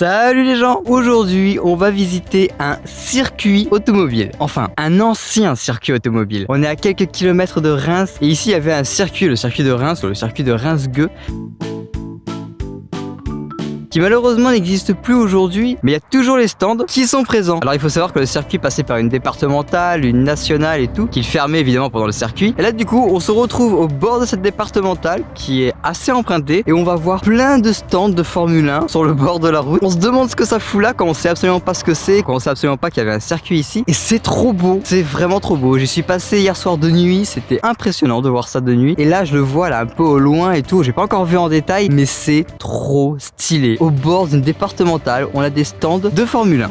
Salut les gens! Aujourd'hui, on va visiter un circuit automobile. Enfin, un ancien circuit automobile. On est à quelques kilomètres de Reims et ici il y avait un circuit, le circuit de Reims, ou le circuit de Reims-Gueux, qui malheureusement n'existe plus aujourd'hui, mais il y a toujours les stands qui sont présents. Alors il faut savoir que le circuit passait par une départementale, une nationale et tout, qu'il fermait évidemment pendant le circuit. Et là du coup, on se retrouve au bord de cette départementale qui est assez empruntée et on va voir plein de stands de Formule 1 sur le bord de la route. On se demande ce que ça fout là quand on sait absolument pas ce que c'est, quand on sait absolument pas qu'il y avait un circuit ici. Et c'est trop beau, c'est vraiment trop beau. J'y suis passé hier soir de nuit, c'était impressionnant de voir ça de nuit. Et là je le vois là un peu au loin et tout, j'ai pas encore vu en détail, mais c'est trop stylé. Au bord d'une départementale, on a des stands de Formule 1.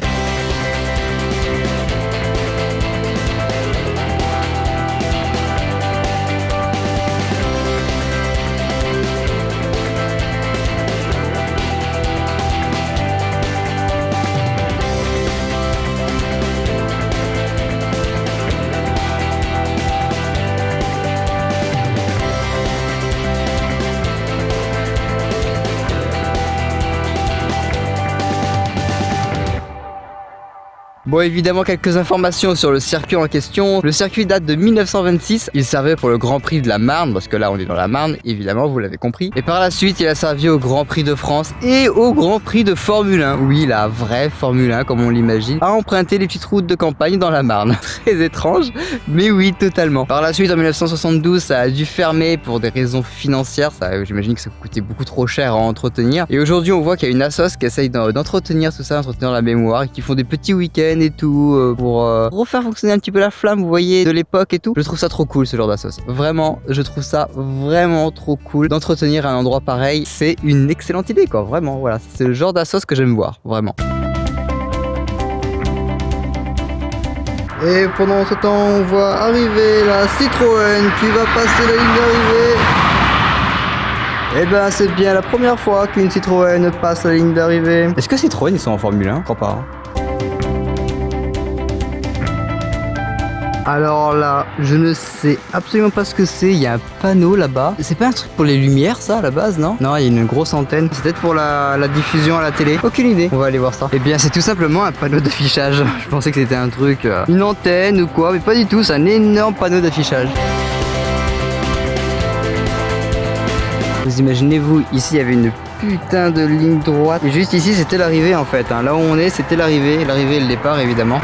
Bon, évidemment, quelques informations sur le circuit en question. Le circuit date de 1926. Il servait pour le Grand Prix de la Marne, parce que là, on est dans la Marne, évidemment, vous l'avez compris. Et par la suite, il a servi au Grand Prix de France et au Grand Prix de Formule 1. Oui, la vraie Formule 1, comme on l'imagine, a emprunté les petites routes de campagne dans la Marne. Très étrange, mais oui, totalement. Par la suite, en 1972, ça a dû fermer pour des raisons financières. J'imagine que ça coûtait beaucoup trop cher à entretenir. Et aujourd'hui, on voit qu'il y a une assoce qui essaye d'entretenir tout ça, d'entretenir la mémoire, et qui font des petits week-ends et tout pour refaire fonctionner un petit peu la flamme, vous voyez, de l'époque et tout. Je trouve ça trop cool ce genre d'assos. Vraiment, je trouve ça vraiment trop cool d'entretenir un endroit pareil. C'est une excellente idée quoi, vraiment. Voilà, c'est le genre d'assos que j'aime voir, vraiment. Et pendant ce temps, on voit arriver la Citroën qui va passer la ligne d'arrivée. Et ben c'est bien la première fois qu'une Citroën passe la ligne d'arrivée. Est-ce que Citroën ils sont en Formule 1? Je crois pas. Alors là, je ne sais absolument pas ce que c'est. Il y a un panneau là-bas. C'est pas un truc pour les lumières, ça, à la base, non? Non, il y a une grosse antenne. C'est peut-être pour la diffusion à la télé. Aucune idée. On va aller voir ça. Eh bien, c'est tout simplement un panneau d'affichage. Je pensais que c'était un truc, une antenne ou quoi, mais pas du tout. C'est un énorme panneau d'affichage. Vous imaginez-vous, ici, il y avait une putain de ligne droite. Et juste ici, c'était l'arrivée, en fait. Là où on est, c'était l'arrivée. L'arrivée et le départ, évidemment.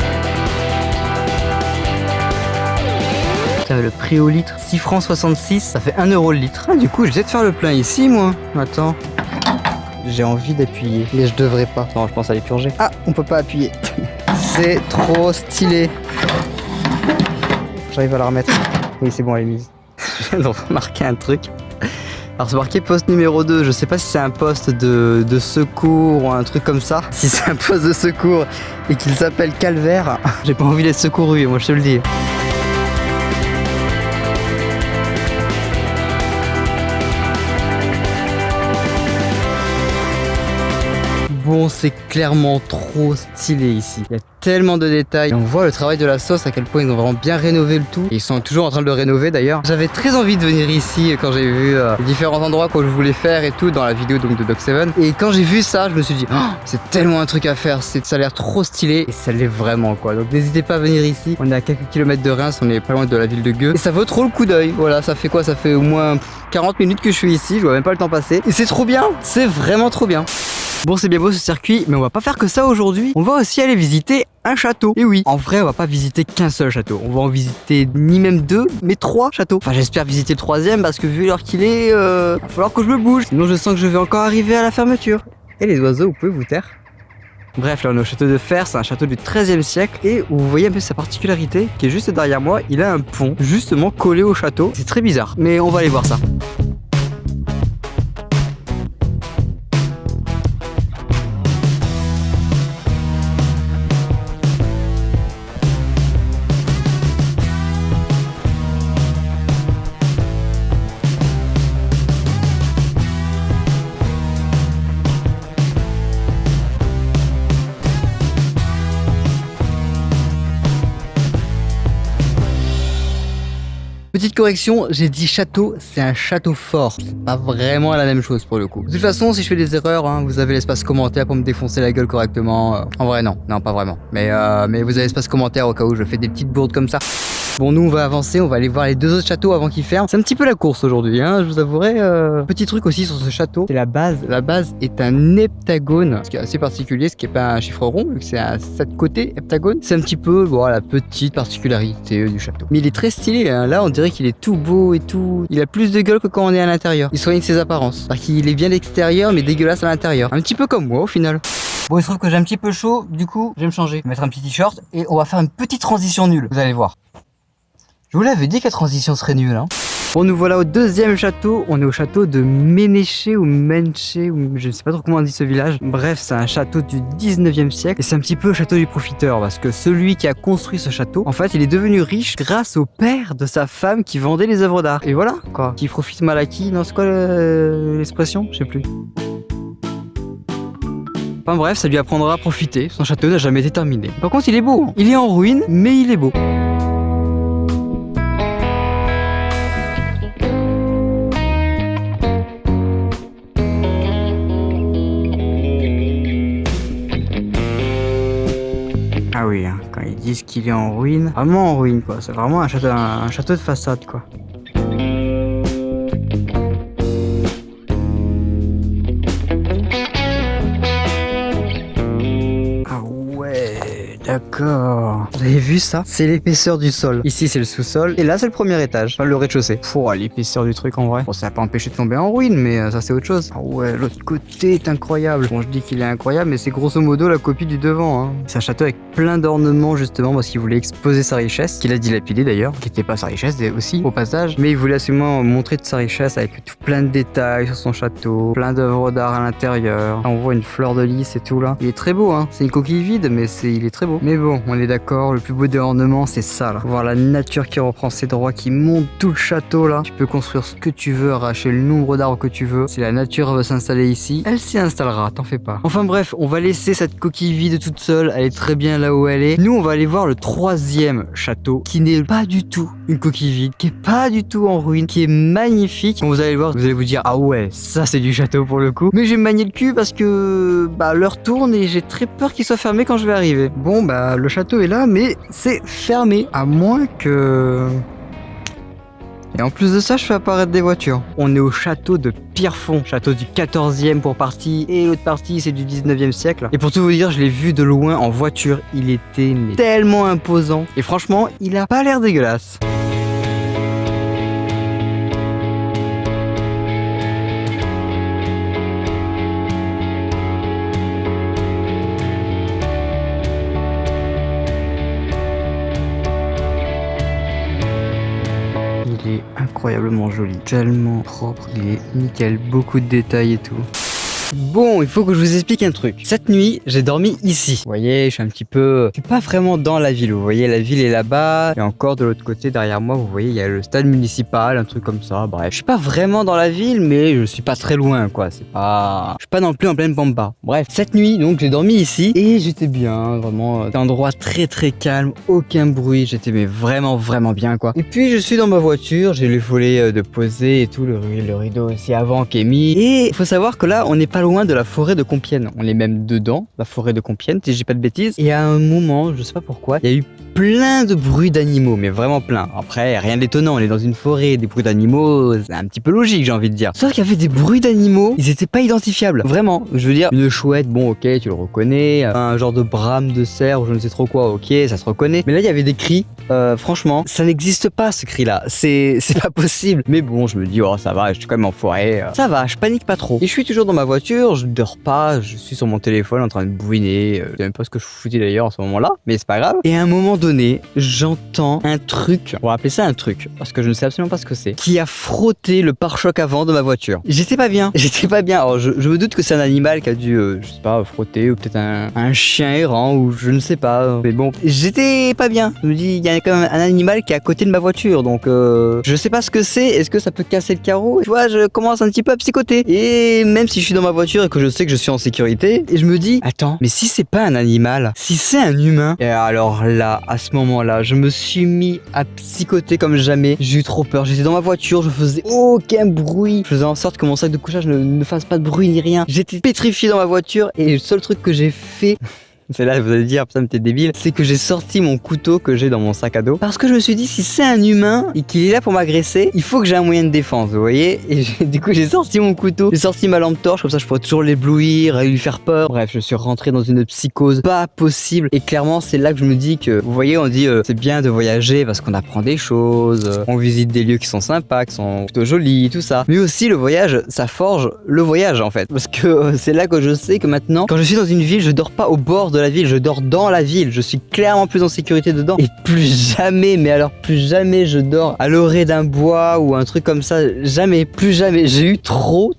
Le prix au litre, 6 francs 66, ça fait 1 euro le litre. Ah, du coup, je vais peut-être faire le plein ici, moi. Attends. J'ai envie d'appuyer, mais je devrais pas. Non, je pense à les purger. Ah, on peut pas appuyer. C'est trop stylé. J'arrive à la remettre. Oui, c'est bon, elle est mise. Je viens de remarquer un truc. Alors c'est marqué poste numéro 2, je sais pas si c'est un poste de secours ou un truc comme ça. Si c'est un poste de secours et qu'il s'appelle Calvaire, j'ai pas envie d'être secouru, moi je te le dis. Bon, c'est clairement trop stylé ici. Il y a tellement de détails. Et on voit le travail de la sauce, à quel point ils ont vraiment bien rénové le tout. Et ils sont toujours en train de le rénover d'ailleurs. J'avais très envie de venir ici quand j'ai vu les différents endroits que je voulais faire et tout dans la vidéo donc de Doc7. Et quand j'ai vu ça, je me suis dit, oh, c'est tellement un truc à faire. Ça a l'air trop stylé et ça l'est vraiment quoi. Donc n'hésitez pas à venir ici. On est à quelques kilomètres de Reims, on est pas loin de la ville de Gueux. Et ça vaut trop le coup d'œil. Voilà, ça fait quoi? Ça fait au moins 40 minutes que je suis ici. Je vois même pas le temps passer. Et c'est trop bien. C'est vraiment trop bien. Bon, c'est bien beau ce circuit, mais on va pas faire que ça aujourd'hui. On va aussi aller visiter un château. Et oui, en vrai, on va pas visiter qu'un seul château. On va en visiter ni même 2, mais 3 châteaux. Enfin, j'espère visiter le 3e parce que vu l'heure qu'il est, va falloir que je me bouge. Sinon, je sens que je vais encore arriver à la fermeture. Et les oiseaux, vous pouvez vous taire? Bref, là on est au château de Fer, c'est un château du 13e siècle et vous voyez un peu sa particularité qui est juste derrière moi, il a un pont justement collé au château. C'est très bizarre, mais on va aller voir ça. Petite correction, j'ai dit château, c'est un château fort. C'est pas vraiment la même chose pour le coup. De toute façon, si je fais des erreurs, hein, vous avez l'espace commentaire pour me défoncer la gueule correctement. En vrai, non, pas vraiment. Mais vous avez l'espace commentaire au cas où je fais des petites bourdes comme ça. Bon, nous on va avancer, on va aller voir les 2 autres châteaux avant qu'ils ferment. C'est un petit peu la course aujourd'hui, hein, je vous avouerai. Petit truc aussi sur ce château, c'est la base. La base est un heptagone, ce qui est assez particulier, ce qui est pas un chiffre rond, vu que c'est à 7 côtés, heptagone. C'est un petit peu, bon, la petite particularité du château. Mais il est très stylé, hein. Là on dirait qu'il est tout beau et tout. Il a plus de gueule que quand on est à l'intérieur. Il soigne ses apparences. C'est-à-dire qu'il est bien l'extérieur, mais dégueulasse à l'intérieur. Un petit peu comme moi au final. Bon, il se trouve que j'ai un petit peu chaud, du coup, je vais me changer. Je vais mettre un petit t-shirt et on va faire une petite transition nulle. Vous allez voir. Je vous l'avais dit que la transition serait nulle, hein. Bon, nous voilà au 2e château. On est au château de Ménéché ou Menché, ou je ne sais pas trop comment on dit ce village. Bref, c'est un château du 19e siècle. Et c'est un petit peu le château du profiteur, parce que celui qui a construit ce château, en fait, il est devenu riche grâce au père de sa femme qui vendait les œuvres d'art. Et voilà, quoi. Qui profite mal à qui? Non, c'est quoi l'expression? Je sais plus. Enfin bref, ça lui apprendra à profiter. Son château n'a jamais été terminé. Par contre, il est beau, hein. Il est en ruine, mais il est beau. Ah oui, hein, quand ils disent qu'il est en ruine, vraiment en ruine quoi, c'est vraiment un château de façade quoi. D'accord. Vous avez vu ça? C'est l'épaisseur du sol. Ici c'est le sous-sol et là c'est le premier étage, enfin le rez-de-chaussée. L'épaisseur du truc en vrai. Bon, ça va pas empêcher de tomber en ruine, mais ça c'est autre chose. Ah ouais, l'autre côté est incroyable. Bon, je dis qu'il est incroyable, mais c'est grosso modo la copie du devant, hein. C'est un château avec plein d'ornements justement parce qu'il voulait exposer sa richesse, qu'il a dilapidé d'ailleurs, qui n'était pas sa richesse aussi au passage, mais il voulait absolument montrer de sa richesse avec tout plein de détails sur son château, plein d'œuvres d'art à l'intérieur. On voit une fleur de lys et tout là. Il est très beau, hein. C'est une coquille vide, mais il est très beau. Mais bon, on est d'accord, le plus beau des ornements, c'est ça là. Voir la nature qui reprend ses droits, qui monte tout le château là. Tu peux construire ce que tu veux, arracher le nombre d'arbres que tu veux. Si la nature veut s'installer ici, elle s'y installera, t'en fais pas. Enfin bref, on va laisser cette coquille vide toute seule, elle est très bien là où elle est. Nous, on va aller voir le 3e château, qui n'est pas du tout une coquille vide, qui est pas du tout en ruine, qui est magnifique. Quand vous allez le voir, vous allez vous dire, ah ouais, ça c'est du château pour le coup. Mais j'ai manié le cul parce que l'heure tourne et j'ai très peur qu'il soit fermé quand je vais arriver. Bon, le château est là, mais c'est fermé. À moins que... Et en plus de ça, je fais apparaître des voitures. On est au château de Pierrefonds, château du 14e pour partie, et l'autre partie c'est du 19e siècle. Et pour tout vous dire, je l'ai vu de loin en voiture, il était tellement imposant. Et franchement, il a pas l'air dégueulasse. Il est incroyablement joli, tellement propre, il est nickel, beaucoup de détails et tout. Bon, il faut que je vous explique un truc. Cette nuit, j'ai dormi ici. Vous voyez, je suis pas vraiment dans la ville. Vous voyez, la ville est là-bas. Et encore de l'autre côté, derrière moi, vous voyez, il y a le stade municipal, un truc comme ça. Bref, je suis pas vraiment dans la ville, mais je suis pas très loin, quoi. Je suis pas non plus en pleine pampa. Bref, cette nuit, donc, j'ai dormi ici et j'étais bien, vraiment. C'était un endroit très très calme, aucun bruit. J'étais mais vraiment bien, quoi. Et puis, je suis dans ma voiture, j'ai les volets de poser et tout, le rideau aussi avant qui est mis. Et il faut savoir que là, on n'est pas loin de la forêt de Compiègne. On est même dedans, la forêt de Compiègne, si j'ai pas de bêtises. Et à un moment, je sais pas pourquoi, il y a eu plein de bruits d'animaux, mais vraiment plein. Après, rien d'étonnant, on est dans une forêt, des bruits d'animaux, c'est un petit peu logique, j'ai envie de dire. Sauf qu'il y avait des bruits d'animaux, ils étaient pas identifiables. Vraiment, je veux dire, une chouette, bon ok, tu le reconnais, un genre de brame de cerf ou je ne sais trop quoi, ok, ça se reconnaît. Mais là, il y avait des cris, franchement, ça n'existe pas ce cri-là, c'est pas possible. Mais bon, je me dis, oh ça va, je suis quand même en forêt, ça va, je panique pas trop. Et je suis toujours dans ma voiture, je dors pas, je suis sur mon téléphone en train de bouiner, je sais même pas ce que je foutais d'ailleurs en ce moment-là, mais c'est pas grave. Et à un moment donné, j'entends un truc, on va appeler ça un truc, parce que je ne sais absolument pas ce que c'est, qui a frotté le pare-choc avant de ma voiture. J'étais pas bien. Alors je me doute que c'est un animal qui a dû, je sais pas, frotter, ou peut-être un chien errant, ou je ne sais pas. Mais bon, j'étais pas bien. Je me dis, il y a quand même un animal qui est à côté de ma voiture, donc je sais pas ce que c'est. Est-ce que ça peut casser le carreau? Tu vois, je commence un petit peu à psychoter. Et même si je suis dans ma voiture, voiture et que je sais que je suis en sécurité. Et je me dis, attends, mais si c'est pas un animal, si c'est un humain. Et alors là, à ce moment-là, je me suis mis à psychoter comme jamais. J'ai eu trop peur. J'étais dans ma voiture, je faisais aucun bruit. Je faisais en sorte que mon sac de couchage ne fasse pas de bruit ni rien. J'étais pétrifié dans ma voiture et le seul truc que j'ai fait... C'est là, vous allez dire, putain, mais t'es débile. C'est que j'ai sorti mon couteau que j'ai dans mon sac à dos. Parce que je me suis dit, si c'est un humain et qu'il est là pour m'agresser, il faut que j'ai un moyen de défense, vous voyez. Et du coup, j'ai sorti mon couteau, j'ai sorti ma lampe torche, comme ça je pourrais toujours l'éblouir et lui faire peur. Bref, je suis rentré dans une psychose pas possible. Et clairement, c'est là que je me dis que, vous voyez, on dit, c'est bien de voyager parce qu'on apprend des choses, on visite des lieux qui sont sympas, qui sont plutôt jolis, tout ça. Mais aussi, le voyage, ça forge le voyage, en fait. Parce que c'est là que je sais que maintenant, quand je suis dans une ville, je dors pas au bord de la ville, je dors dans la ville, je suis clairement plus en sécurité dedans et plus jamais, mais alors plus jamais je dors à l'orée d'un bois ou un truc comme ça, jamais, plus jamais, j'ai eu trop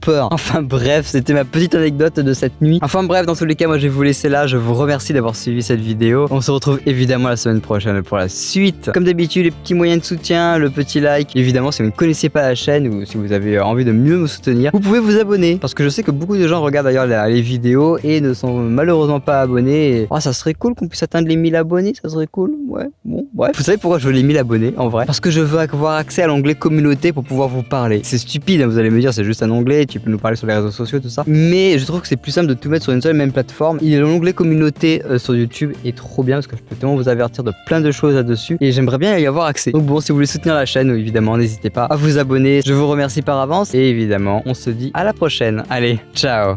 peur. Enfin bref, c'était ma petite anecdote de cette nuit. Enfin bref, dans tous les cas, moi je vais vous laisser là, je vous remercie d'avoir suivi cette vidéo, on se retrouve évidemment la semaine prochaine pour la suite. Comme d'habitude, les petits moyens de soutien, le petit like, évidemment si vous ne connaissez pas la chaîne ou si vous avez envie de mieux me soutenir, vous pouvez vous abonner, parce que je sais que beaucoup de gens regardent d'ailleurs les vidéos et ne sont malheureusement pas abonnés. Et... oh, ça serait cool qu'on puisse atteindre les 1000 abonnés, ça serait cool, ouais, bon, bref. Vous savez pourquoi je veux les 1000 abonnés, en vrai? Parce que je veux avoir accès à l'onglet communauté pour pouvoir vous parler. C'est stupide, hein, vous allez me dire, c'est juste un onglet, tu peux nous parler sur les réseaux sociaux, tout ça. Mais je trouve que c'est plus simple de tout mettre sur une seule et même plateforme. L'onglet communauté sur YouTube est trop bien, parce que je peux tellement vous avertir de plein de choses là-dessus. Et j'aimerais bien y avoir accès. Donc bon, si vous voulez soutenir la chaîne, évidemment, n'hésitez pas à vous abonner. Je vous remercie par avance. Et évidemment, on se dit à la prochaine. Allez, ciao!